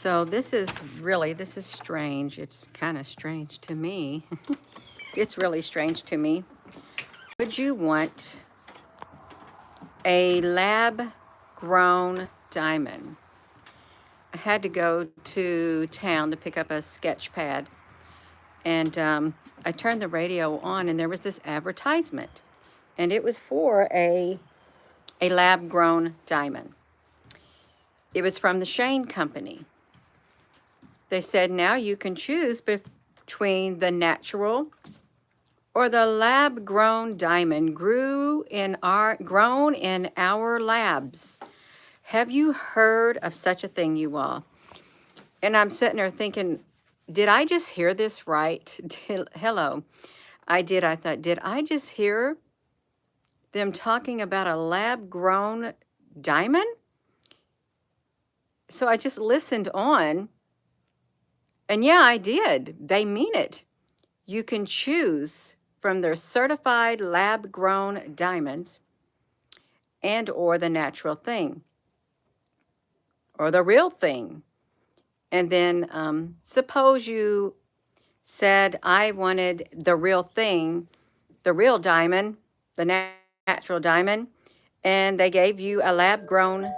So this is strange. It's kind of strange to me. It's really strange to me. Would you want a lab grown diamond? I had to go to town to pick up a sketch pad, and I turned the radio on, and there was this advertisement, and it was for a lab grown diamond. It was from the Shane Company. They said now you can choose between the natural or the lab-grown diamond grown in our labs. Have you heard of such a thing, you all? And I'm sitting there thinking, did I just hear this right? Hello. I did. I thought, did I just hear them talking about a lab-grown diamond? So I just listened on, and yeah, I did. They mean it. You can choose from their certified lab-grown diamonds and or the natural thing or the real thing. And then suppose you said, I wanted the real thing, the real diamond, the natural diamond, and they gave you a lab-grown,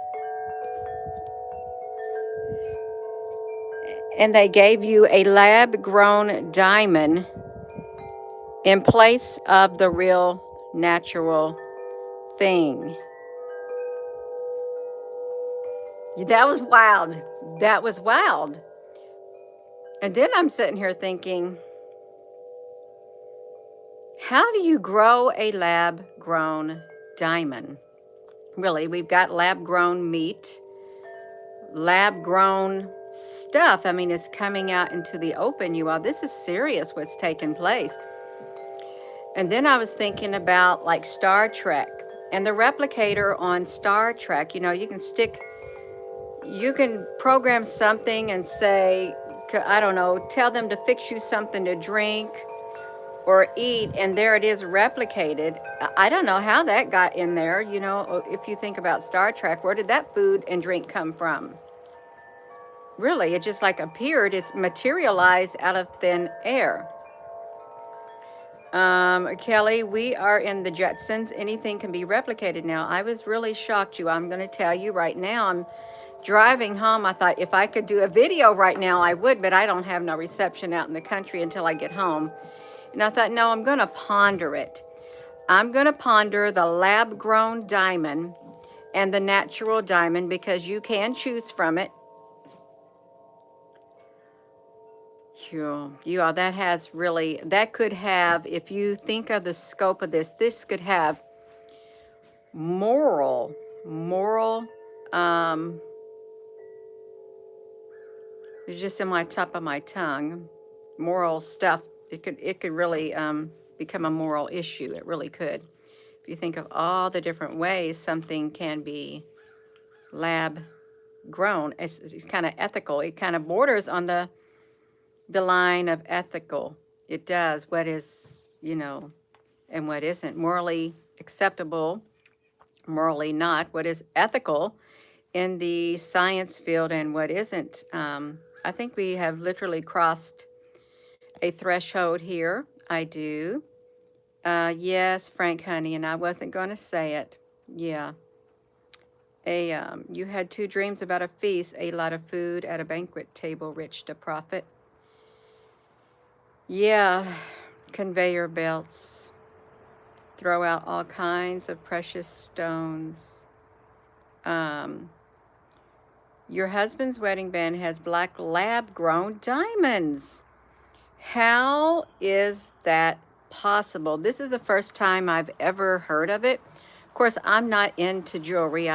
diamond in place of the real natural thing. That was wild. That was wild. And then I'm sitting here thinking, how do you grow a lab-grown diamond? Really, we've got lab-grown meat, lab-grown stuff. I mean, it's coming out into the open, you all. This is serious what's taking place. And then I was thinking about like Star Trek and the replicator on Star Trek. You know, you can program something and say, I don't know, tell them to fix you something to drink or eat, and there it is replicated. I don't know how that got in there. You know, if you think about Star Trek, where did that food and drink come from? Really, it just like appeared. It's materialized out of thin air. Kelly, we are in the Jetsons. Anything can be replicated now. I was really shocked, you. I'm going to tell you right now. I'm driving home. I thought if I could do a video right now, I would, but I don't have no reception out in the country until I get home. And I thought, no, I'm going to ponder it. I'm going to ponder the lab-grown diamond and the natural diamond because you can choose from it. You all, that could have, if you think of the scope of this could have moral, it's just in my top of my tongue, moral stuff. It could really become a moral issue. It really could. If you think of all the different ways something can be lab grown, it's kind of ethical. It kind of borders on the line of ethical. It does. What is, and what isn't morally acceptable, morally not, what is ethical in the science field and what isn't. I think we have literally crossed a threshold here. I do. Yes, Frank, honey, and I wasn't going to say it. Yeah. You had two dreams about a feast, a lot of food at a banquet table, rich to profit. Yeah, conveyor belts. Throw out all kinds of precious stones. Your husband's wedding band has black lab-grown diamonds. How is that possible? This is the first time I've ever heard of it. Of course, I'm not into jewelry.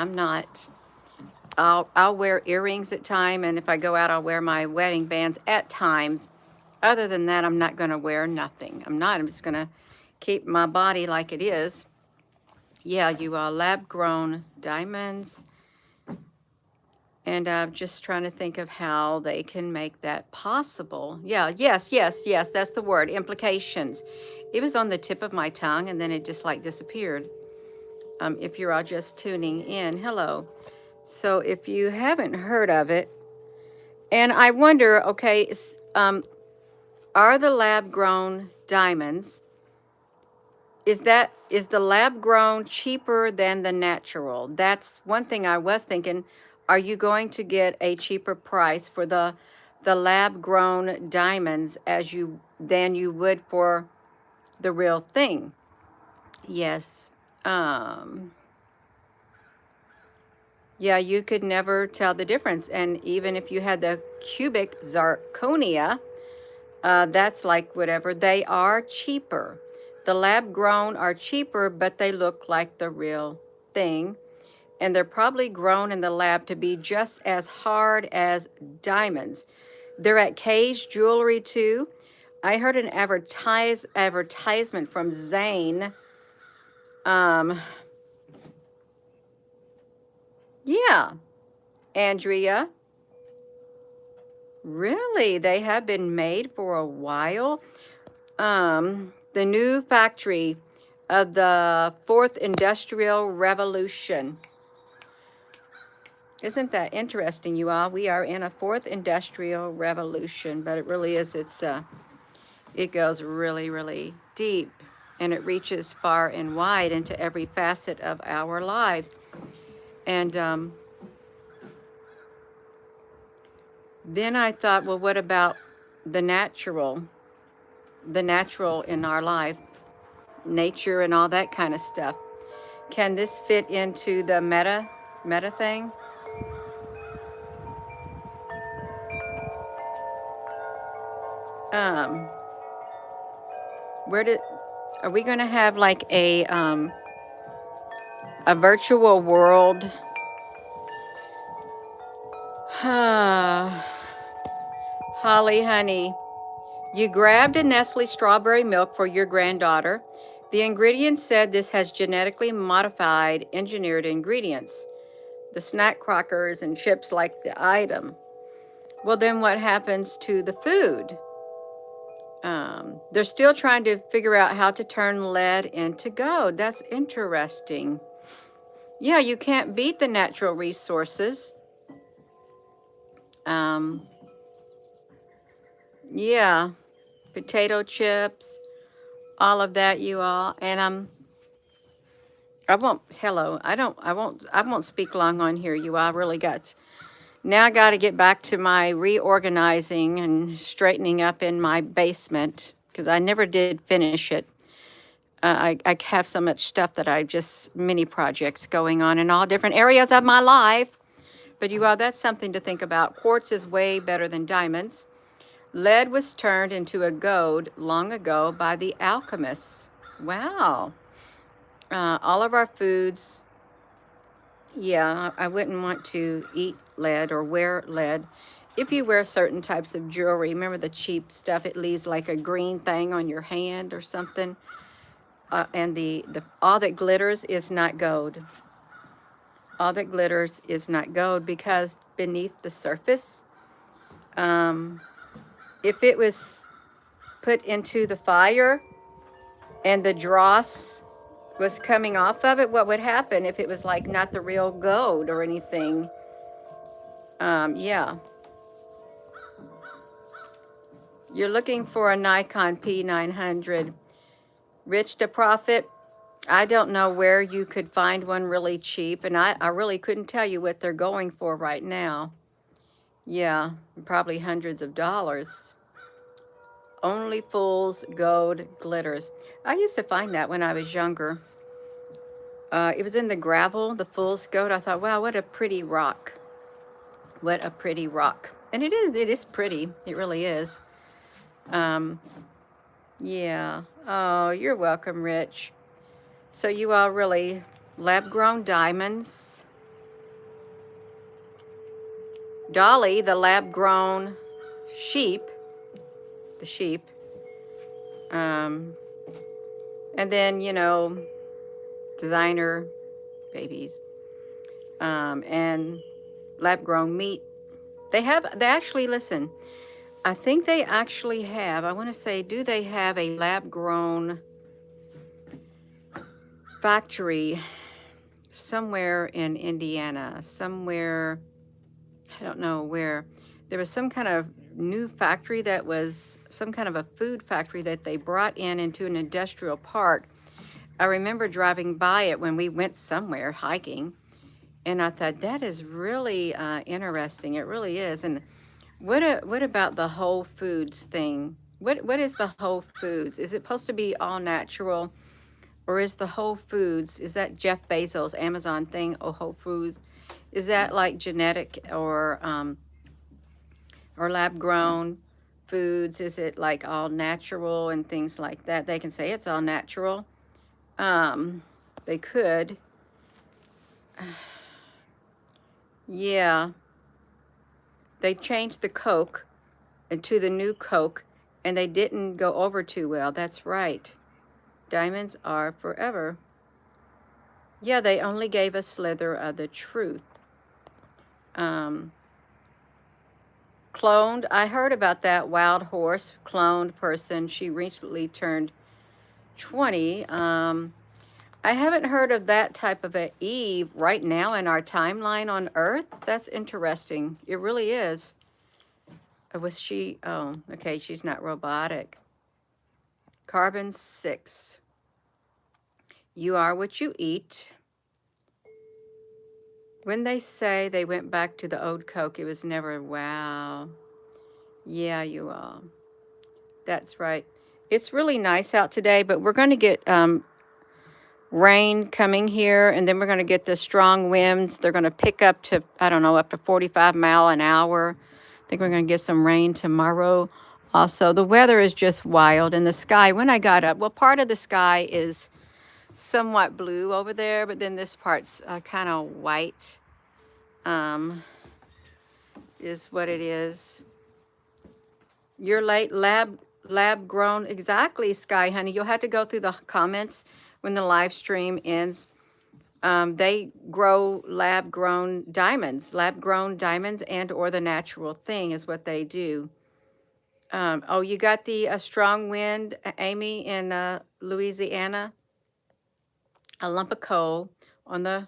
I'll wear earrings at times, and if I go out, I'll wear my wedding bands at times. Other than that, I'm not going to wear nothing. I'm just going to keep my body like it is. Yeah, you are lab-grown diamonds. And I'm just trying to think of how they can make that possible. Yeah, yes, that's the word, implications. It was on the tip of my tongue, and then it just like disappeared. If you're all just tuning in, hello. So if you haven't heard of it, And I wonder, okay, are the lab-grown diamonds, is the lab-grown cheaper than the natural? That's one thing I was thinking. Are you going to get a cheaper price for the lab-grown diamonds than you would for the real thing? Yes. Yeah, you could never tell the difference. And even if you had the cubic zirconia, that's like whatever, they are cheaper. The lab grown are cheaper, but they look like the real thing. And they're probably grown in the lab to be just as hard as diamonds. They're at Kay's Jewelry too. I heard an advertisement from Zane. Yeah, Andrea. Really? They have been made for a while? The new factory of the fourth industrial revolution. Isn't that interesting, you all? We are in a fourth industrial revolution, but it really is, it goes really, really deep, and it reaches far and wide into every facet of our lives. And then I thought, well, what about the natural? The natural in our life, nature and all that kind of stuff. Can this fit into the meta thing? Um, where did are we going to have like a virtual world? Holly, honey, you grabbed a Nestle strawberry milk for your granddaughter. The ingredients said this has genetically modified, engineered ingredients. The snack crackers and chips like the item. Well, then what happens to the food? They're still trying to figure out how to turn lead into gold. That's interesting. Yeah, you can't beat the natural resources. Yeah, potato chips, all of that, you all. And I won't. Hello, I won't speak long on here. You all really got. Now I got to get back to my reorganizing and straightening up in my basement because I never did finish it. I have so much stuff that I just mini projects going on in all different areas of my life. But you all, that's something to think about. Quartz is way better than diamonds. Lead was turned into a gold long ago by the alchemists. Wow. All of our foods, yeah, I wouldn't want to eat lead or wear lead. If you wear certain types of jewelry, remember the cheap stuff, it leaves like a green thing on your hand or something. And the all that glitters is not gold. All that glitters is not gold because beneath the surface, if it was put into the fire and the dross was coming off of it, what would happen if it was like not the real gold or anything? Yeah. You're looking for a Nikon P900. Rich to Profit, I don't know where you could find one really cheap, and I really couldn't tell you what they're going for right now. Yeah, probably hundreds of dollars. Only Fools Gold Glitters. I used to find that when I was younger. It was in the gravel, the Fool's Gold. I thought, wow, what a pretty rock. What a pretty rock. And it is pretty. It really is. Yeah. Oh, you're welcome, Rich. So you all really lab-grown diamonds. Dolly, the lab-grown sheep. The sheep. And then, you know, designer babies. And lab-grown meat. They actually, listen, I think they actually have, I want to say, do they have a lab-grown factory somewhere in Indiana, somewhere, I don't know where. there was some kind of new factory that was some kind of a food factory that they brought in into an industrial park. I remember driving by it when we went somewhere hiking, and I thought that is really interesting. It really is. And what about the Whole Foods thing? What is the Whole Foods? Is it supposed to be all natural, or is the Whole Foods, is that Jeff Bezos Amazon thing? Oh, Whole Foods, is that like genetic or lab grown foods? Is it like all natural and things like that? They can say it's all natural. They could. Yeah, they changed the Coke into the new Coke, and they didn't go over too well. That's right. Diamonds are forever. Yeah, they only gave a slither of the truth. Um, Cloned, I heard about that wild horse cloned person. She recently turned 20. I haven't heard of that type of a Eve right now in our timeline on Earth. That's interesting. It really is. Was she? Oh, okay. She's not robotic. Carbon 6. You are what you eat. When they say they went back to the old Coke, it was never, wow. Yeah, you are. That's right. It's really nice out today, but we're going to get rain coming here, and then we're going to get the strong winds. They're going to pick up to, I don't know, up to 45 mile an hour. I think we're going to get some rain tomorrow. Also, the weather is just wild, and the sky, when I got up, well, part of the sky is somewhat blue over there, but then this part's kind of white, is what it is. You're late, lab grown, exactly, Sky Honey. You'll have to go through the comments when the live stream ends. They grow lab grown diamonds and or the natural thing is what they do. Oh, you got the strong wind, Amy, in Louisiana. A lump of coal on the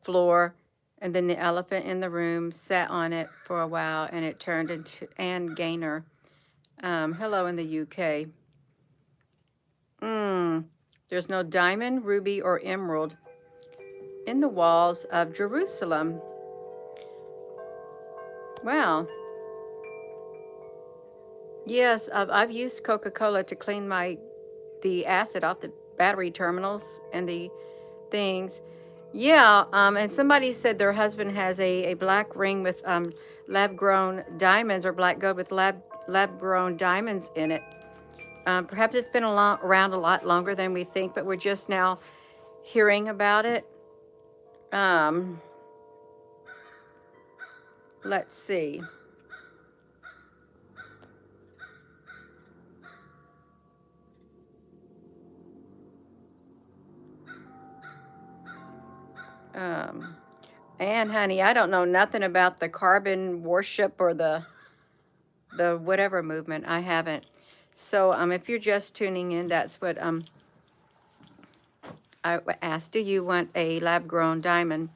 floor, and then the elephant in the room sat on it for a while, and it turned into Ann Gaynor. Hello in the UK. There's no diamond, ruby, or emerald in the walls of Jerusalem. Wow. Yes, I've used Coca-Cola to clean the acid off the battery terminals and the things. Yeah, and somebody said their husband has a black ring with lab-grown diamonds, or black gold with lab-grown diamonds in it. Perhaps it's been around a lot longer than we think, but we're just now hearing about it. Let's see. And honey, I don't know nothing about the carbon worship or the whatever movement. I haven't. So if you're just tuning in, that's what I asked. Do you want a lab-grown diamond?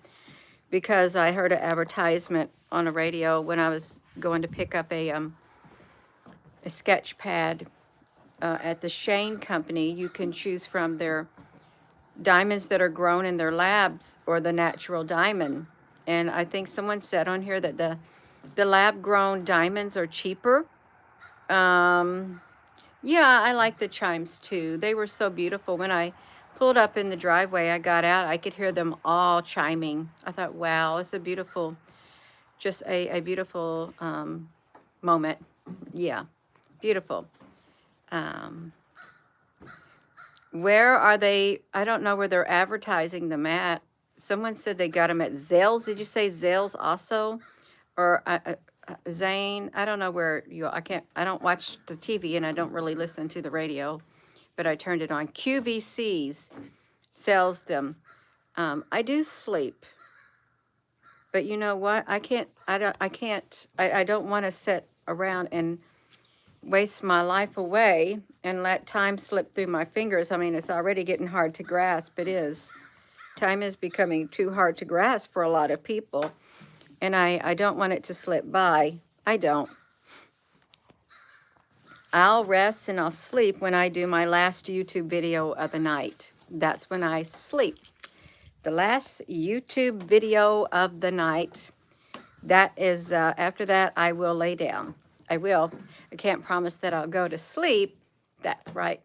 Because I heard an advertisement on the radio when I was going to pick up a sketch pad at the Shane Company. You can choose from their diamonds that are grown in their labs or the natural diamond. And I think someone said on here that the lab-grown diamonds are cheaper. Yeah, I like the chimes too. They were so beautiful. When I pulled up in the driveway, I got out, I could hear them all chiming. I thought, wow, it's a beautiful, just a beautiful moment. Yeah, beautiful. Where are they? I don't know where they're advertising them at. Someone said they got them at Zales. Did you say Zales also? Or Zane? I don't know where you, I don't watch the TV, and I don't really listen to the radio, but I turned it on. QVC's sells them. I do sleep, but you know what? I don't want to sit around and waste my life away and let time slip through my fingers. I mean, it's already getting hard to grasp. It is. Time is becoming too hard to grasp for a lot of people, and I don't want it to slip by. I don't. I'll rest and I'll sleep when I do my last YouTube video of the night. That's when I sleep. The last YouTube video of the night, that is, after that, I will lay down. I will. I can't promise that I'll go to sleep. That's right.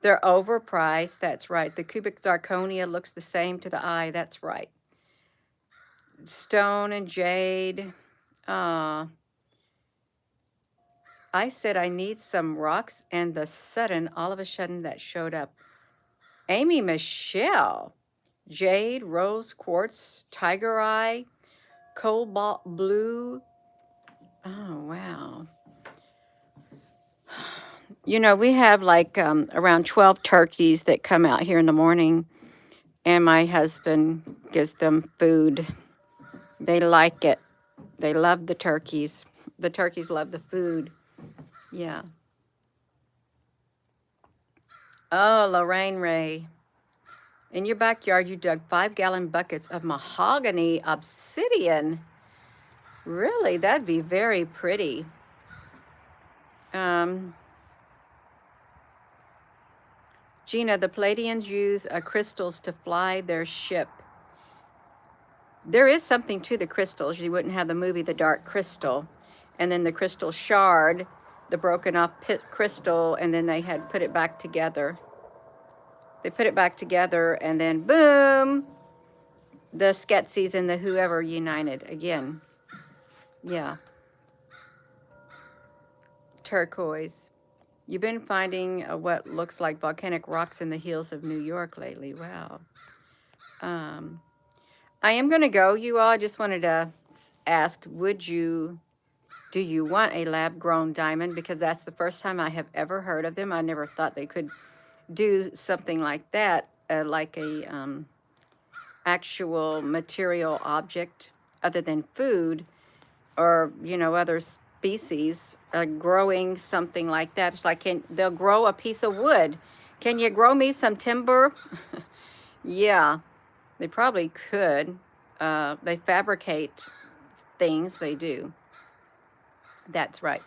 They're overpriced. That's right. The cubic zirconia looks the same to the eye. That's right. Stone and jade. I said I need some rocks, and all of a sudden, that showed up. Amy Michelle. Jade, rose quartz, tiger eye, cobalt blue. Oh, wow. You know, we have like around 12 turkeys that come out here in the morning, and my husband gives them food. They like it. They love the turkeys. The turkeys love the food. Yeah. Oh, Lorraine Ray. In your backyard, you dug 5-gallon buckets of mahogany obsidian. Really? That'd be very pretty. Gina, the Palladians use crystals to fly their ship. There is something to the crystals. You wouldn't have the movie The Dark Crystal. And then the crystal shard, the broken off crystal, and then they had put it back together. They put it back together, and then boom, the Skeksis and the whoever united again. Yeah. Turquoise. You've been finding what looks like volcanic rocks in the hills of New York lately. Wow. I am going to go, you all. I just wanted to ask, do you want a lab-grown diamond? Because that's the first time I have ever heard of them. I never thought they could do something like that, like a actual material object other than food or, you know, other species growing something like that. It's like they'll grow a piece of wood. Can you grow me some timber? Yeah, they probably could. They fabricate things. They do. That's right.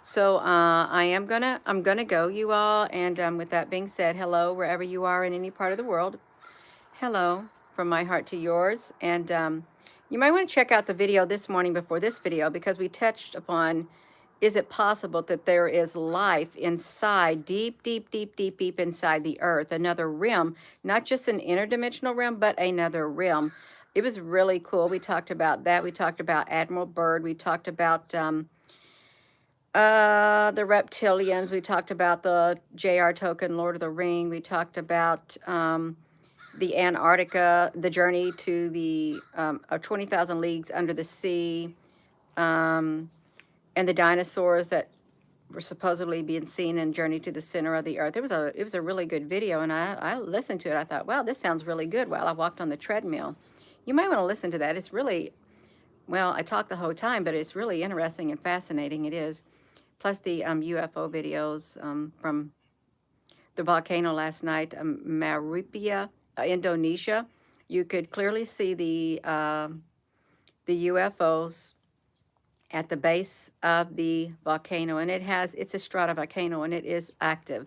So I'm gonna go, you all. And with that being said, hello wherever you are in any part of the world. Hello from my heart to yours. And you might want to check out the video this morning before this video, because we touched upon, is it possible that there is life inside, deep, deep, deep, deep, deep inside the earth, another realm, not just an interdimensional realm, but another realm. It was really cool. We talked about that. We talked about Admiral Byrd. We talked about the reptilians. We talked about the J.R. Tolkien, Lord of the Ring. We talked about the Antarctica, the journey to the 20,000 leagues under the sea, and the dinosaurs that were supposedly being seen in Journey to the Center of the Earth. It was a really good video, and I listened to it. I thought, wow, this sounds really good while I walked on the treadmill. You might want to listen to that. It's really, well, I talk the whole time, but it's really interesting and fascinating. It is. Plus the UFO videos from the volcano last night, Marupia, Indonesia. You could clearly see the UFOs at the base of the volcano, and it's a stratovolcano, and it is active,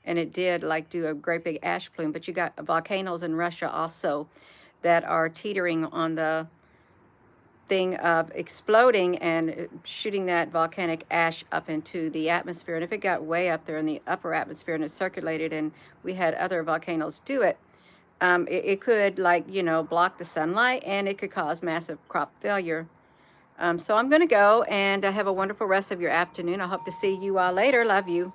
and it did like do a great big ash plume. But you got volcanoes in Russia also that are teetering on the thing of exploding and shooting that volcanic ash up into the atmosphere. And if it got way up there in the upper atmosphere and it circulated, and we had other volcanoes do it, it could, like, you know, block the sunlight, and it could cause massive crop failure. So I'm going to go, and have a wonderful rest of your afternoon. I hope to see you all later. Love you.